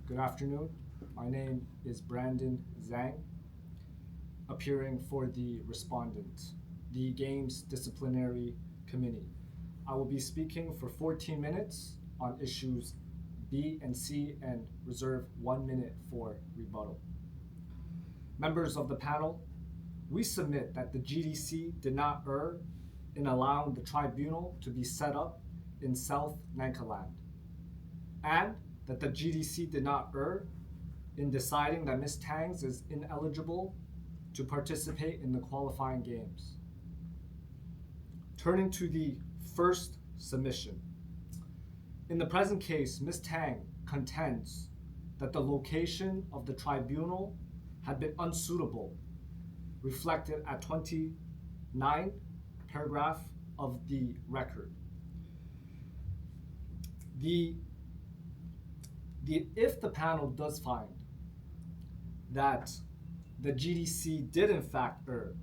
Good afternoon. My name is Brandon Zhang, appearing for the respondent, the Games Disciplinary Committee. I will be speaking for 14 minutes on issues B and C and reserve 1 minute for rebuttal. Members of the panel, we submit that the GDC did not err in allowing the tribunal to be set up in South Nagaland, and that the GDC did not err in deciding that Ms. Tangs is ineligible to participate in the qualifying games. Turning to the first submission. In the present case, Ms. Tang contends that the location of the tribunal had been unsuitable, reflected at 29 paragraph of the record. If the panel does find that the GDC did in fact err,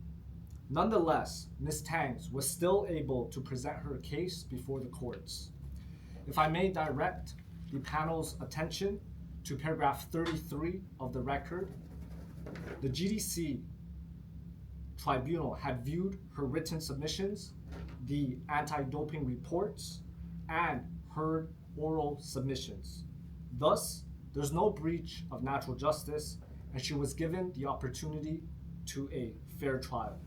nonetheless, Ms. Tangs was still able to present her case before the courts. If I may direct the panel's attention to paragraph 33 of the record, the GDC tribunal had viewed her written submissions, the anti-doping reports, and heard oral submissions. Thus, there's no breach of natural justice, and she was given the opportunity to a fair trial.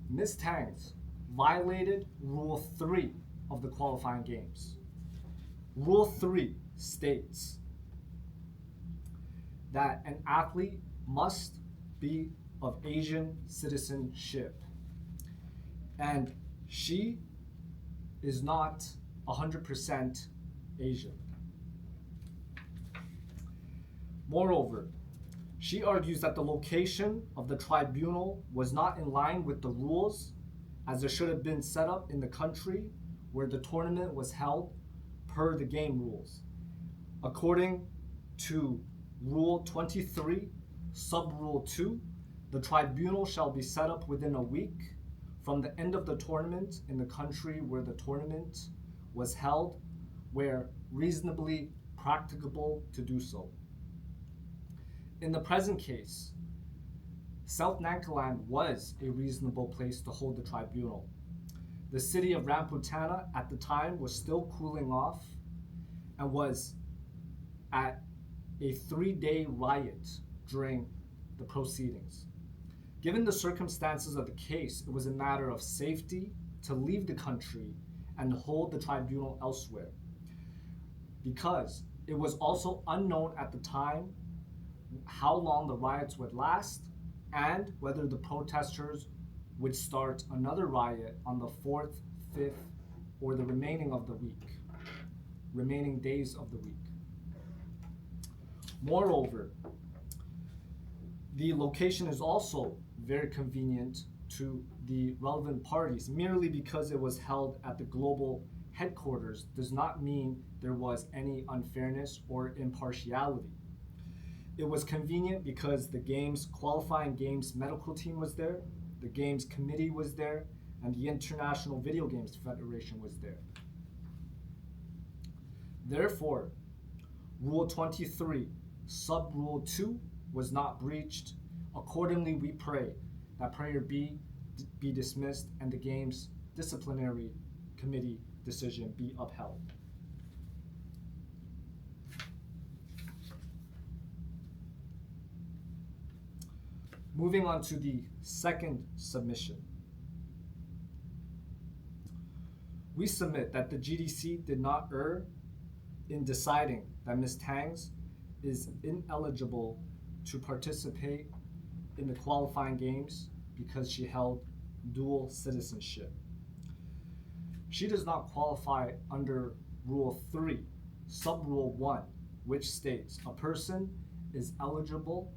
Ms. Tangs violated Rule 3 of the qualifying games. Rule 3 states that an athlete must be of Asian citizenship, and she is not 100% Asian. Moreover, she argues that the location of the tribunal was not in line with the rules, as it should have been set up in the country where the tournament was held per the game rules. According to Rule 23, Sub-Rule 2, the tribunal shall be set up within a week from the end of the tournament in the country where the tournament was held, where reasonably practicable to do so. In the present case, South Nagaland was a reasonable place to hold the tribunal. The city of Ramputana at the time was still cooling off and was at a 3-day riot during the proceedings. Given the circumstances of the case, it was a matter of safety to leave the country and hold the tribunal elsewhere, because it was also unknown at the time how long the riots would last and whether the protesters would start another riot on the 4th, 5th, or the remaining days of the week. Moreover, the location is also very convenient to the relevant parties. Merely because it was held at the global headquarters does not mean there was any unfairness or impartiality. It was convenient because the qualifying games medical team was there, the games committee was there, and the International Video Games Federation was there. Therefore, Rule 23, Sub-Rule 2 was not breached. Accordingly, we pray that prayer B be dismissed and the Games Disciplinary Committee decision be upheld. Moving on to the second submission. We submit that the GDC did not err in deciding that Ms. Tangs is ineligible to participate in the qualifying games because she held dual citizenship. She does not qualify under Rule 3, Sub-Rule 1, which states a person is eligible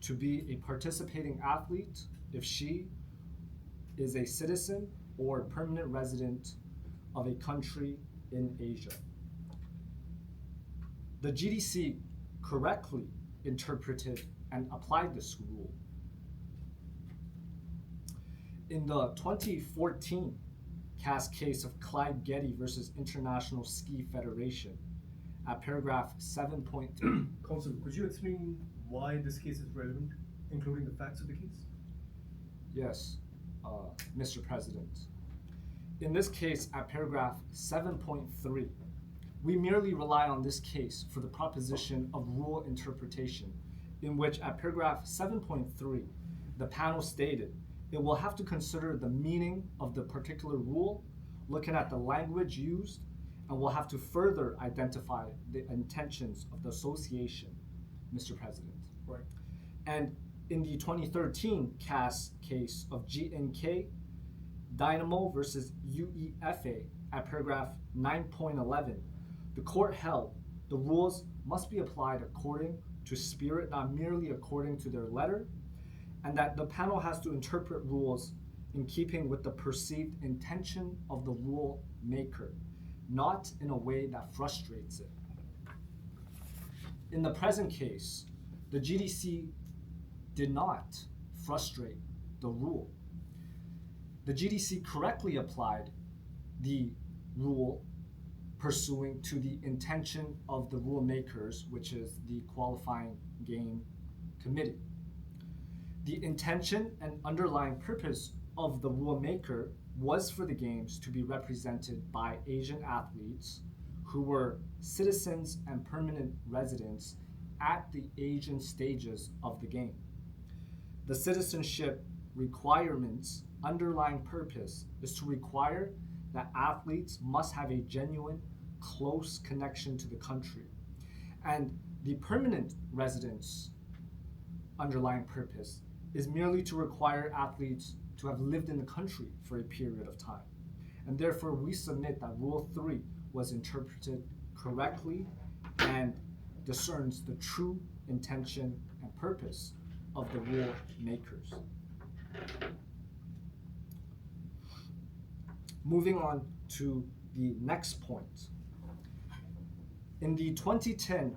to be a participating athlete if she is a citizen or permanent resident of a country in Asia. The GDC correctly interpreted and applied this rule. In the 2014 cast case of Clyde Getty versus International Ski Federation, at paragraph 7.3. Counsel, could you explain why this case is relevant, including the facts of the case? Yes, Mr. President. In this case, at paragraph 7.3, we merely rely on this case for the proposition of rule interpretation, in which at paragraph 7.3, the panel stated it will have to consider the meaning of the particular rule, looking at the language used, and will have to further identify the intentions of the association, Mr. President. Right. And in the 2013 CAS case of GNK Dynamo versus UEFA at paragraph 9.11, the court held the rules must be applied according to spirit, not merely according to their letter, and that the panel has to interpret rules in keeping with the perceived intention of the rule maker, not in a way that frustrates it. In the present case, the GDC did not frustrate the rule. The GDC correctly applied the rule pursuing to the intention of the rule makers, which is the qualifying game committee. The intention and underlying purpose of the rule maker was for the games to be represented by Asian athletes who were citizens and permanent residents at the Asian stages of the game. The citizenship requirements underlying purpose is to require that athletes must have a genuine, close connection to the country. And the permanent residence underlying purpose is merely to require athletes to have lived in the country for a period of time. And therefore, we submit that Rule 3 was interpreted correctly and discerns the true intention and purpose of the rule makers. Moving on to the next point. In the 2010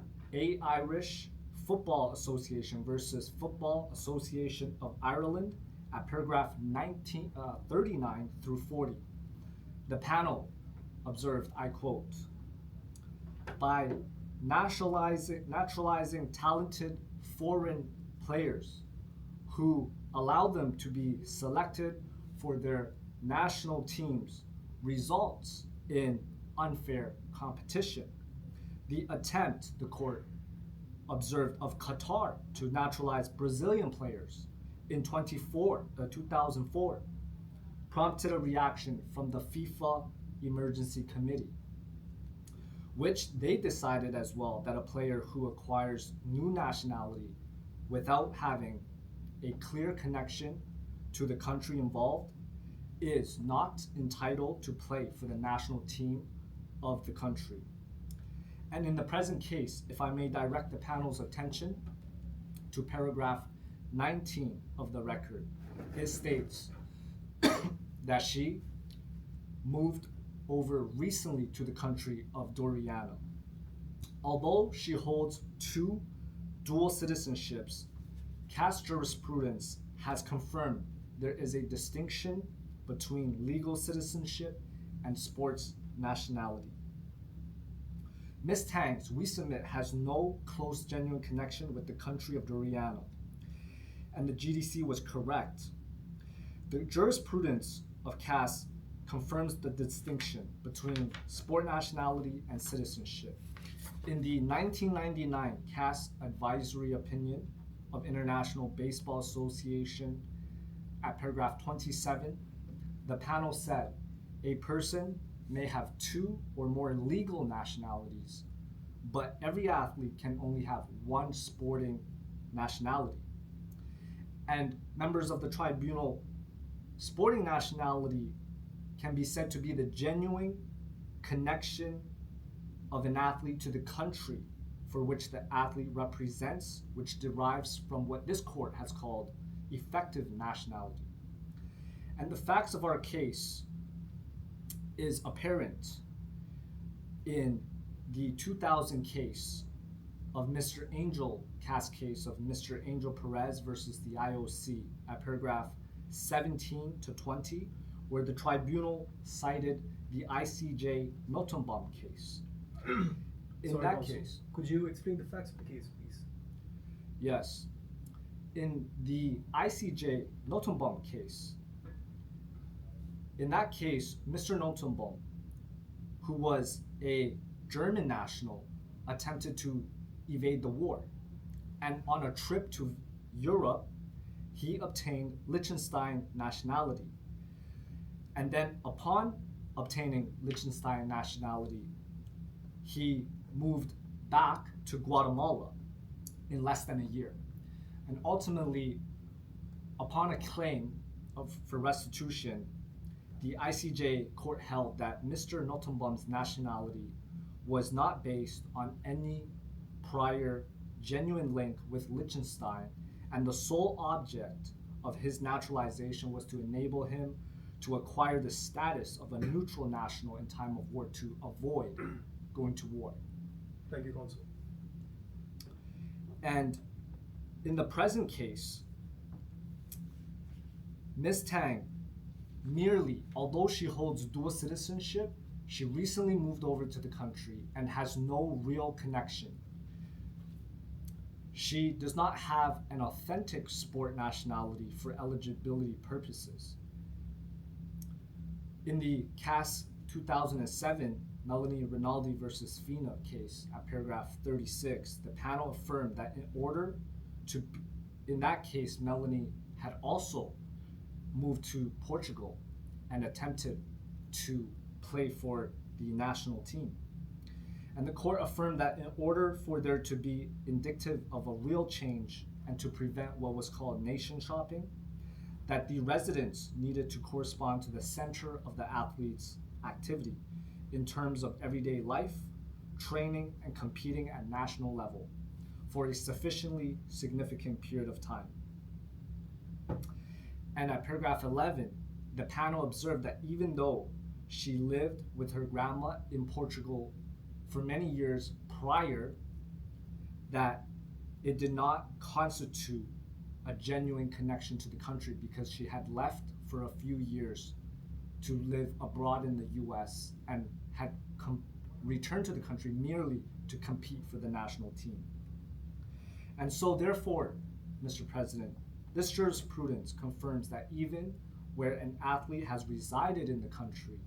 Irish Football Association versus Football Association of Ireland at paragraph 39 through 40, the panel observed, I quote, by naturalizing talented foreign players who allow them to be selected for their national teams results in unfair competition. The attempt, the court observed, of Qatar to naturalize Brazilian players in 2004 prompted a reaction from the FIFA Emergency Committee, which they decided as well that a player who acquires new nationality without having a clear connection to the country involved is not entitled to play for the national team of the country. And in the present case, if I may direct the panel's attention to paragraph 19 of the record, it states that she moved over recently to the country of Doriana. Although she holds 2 dual citizenships, CAS jurisprudence has confirmed there is a distinction between legal citizenship and sports nationality. Ms. Tangs, we submit, has no close, genuine connection with the country of Doriana, and the GDC was correct. The jurisprudence of CAS confirms the distinction between sport nationality and citizenship. In the 1999 CAS advisory opinion of International Baseball Association at paragraph 27, the panel said a person may have 2 or more legal nationalities, but every athlete can only have 1 sporting nationality. And members of the tribunal, sporting nationality can be said to be the genuine connection of an athlete to the country for which the athlete represents, which derives from what this court has called effective nationality. And the facts of our case is apparent in the 2000 case of Mr. Angel CAS case of Mr. Angel Perez versus the IOC at paragraph 17 to 20, where the tribunal cited the ICJ Notenbaum case. In Sorry, that counsel. case, Could you explain the facts of the case, please? yes. In the ICJ Notenbaum case, in that case, Mr. Notenbaum, who was a German national, attempted to evade the war. And on a trip to Europe, he obtained Liechtenstein nationality. And then upon obtaining Liechtenstein nationality, he moved back to Guatemala in less than a year. And ultimately, upon a claim for restitution, the ICJ court held that Mr. Notenbaum's nationality was not based on any prior genuine link with Liechtenstein, and the sole object of his naturalization was to enable him to acquire the status of a neutral national in time of war to avoid going to war. Thank you, counsel. And in the present case, Ms. Tang merely, although she holds dual citizenship, she recently moved over to the country and has no real connection. She does not have an authentic sport nationality for eligibility purposes. In the CAS 2007 Melanie Rinaldi versus FINA case at paragraph 36, the panel affirmed that in that case, Melanie had also moved to Portugal and attempted to play for the national team. And the court affirmed that in order for there to be indicative of a real change and to prevent what was called nation shopping, that the residence needed to correspond to the center of the athlete's activity in terms of everyday life, training, and competing at national level for a sufficiently significant period of time. And at paragraph 11, the panel observed that even though she lived with her grandma in Portugal for many years prior, that it did not constitute a genuine connection to the country because she had left for a few years to live abroad in the US and had returned to the country merely to compete for the national team. And so therefore, Mr. President, this jurisprudence confirms that even where an athlete has resided in the country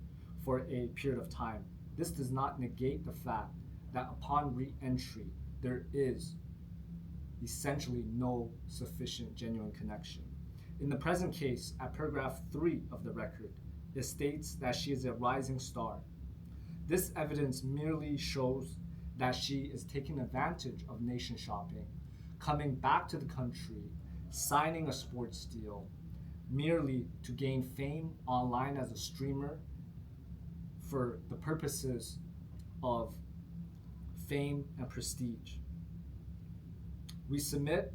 for a period of time, this does not negate the fact that upon re-entry, there is essentially no sufficient genuine connection. In the present case, at paragraph 3 of the record, it states that she is a rising star. This evidence merely shows that she is taking advantage of nation shopping, coming back to the country, signing a sports deal, merely to gain fame online as a streamer for the purposes of fame and prestige. We submit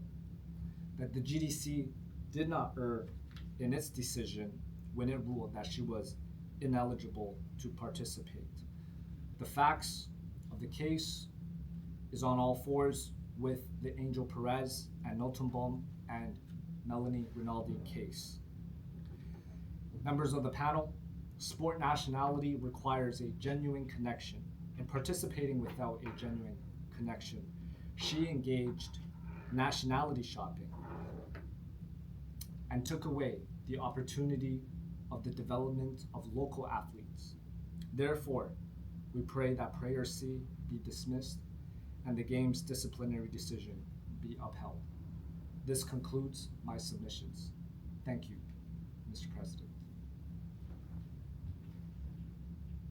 that the GDC did not err in its decision when it ruled that she was ineligible to participate. The facts of the case is on all fours with the Angel Perez and Notenbaum and Melanie Rinaldi case. Members of the panel, sport nationality requires a genuine connection, and participating without a genuine connection, she engaged nationality shopping and took away the opportunity of the development of local athletes. Therefore, we pray that Prayer C be dismissed and the game's disciplinary decision be upheld. This concludes my submissions. Thank you, Mr. President.